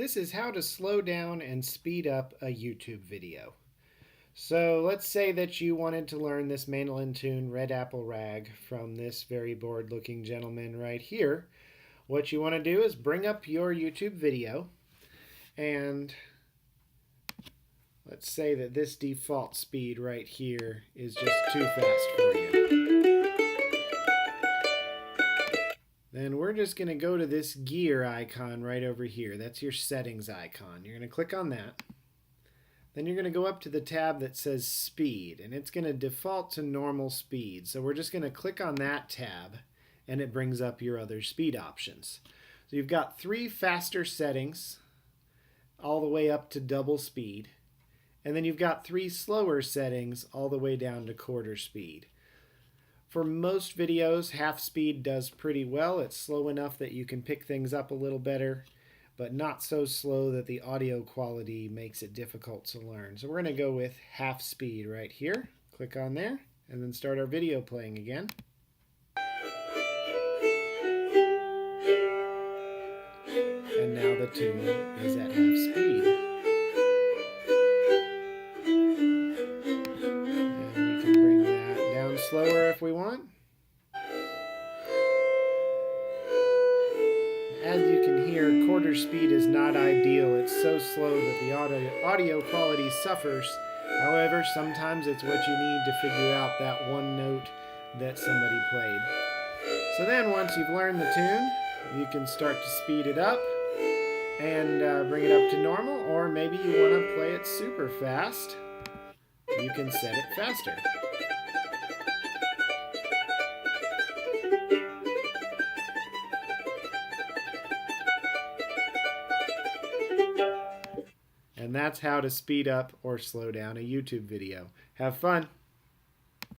This is how to slow down and speed up a YouTube video. So let's say that you wanted to learn this mandolin tune, Red Apple Rag, from this very bored looking gentleman right here. What you want to do is bring up your YouTube video, and let's say that this default speed right here is just too fast for you. Then we're just going to go to this gear icon right over here. That's your settings icon. You're going to click on that. Then you're going to go up to the tab that says speed, and it's going to default to normal speed. So we're just going to click on that tab, and it brings up your other speed options. So you've got 3 faster settings all the way up to double speed, and then you've got 3 slower settings all the way down to quarter speed. For most videos, half speed does pretty well. It's slow enough that you can pick things up a little better, but not so slow that the audio quality makes it difficult to learn. So we're going to go with half speed right here. Click on there, and then start our video playing again. And now the tune is at half speed. Slower if we want. As you can hear, quarter speed is not ideal. It's so slow that the audio quality suffers. However, sometimes it's what you need to figure out that one note that somebody played. So then once you've learned the tune, you can start to speed it up and bring it up to normal, or maybe you want to play it super fast. You can set it faster. And that's how to speed up or slow down a YouTube video. Have fun!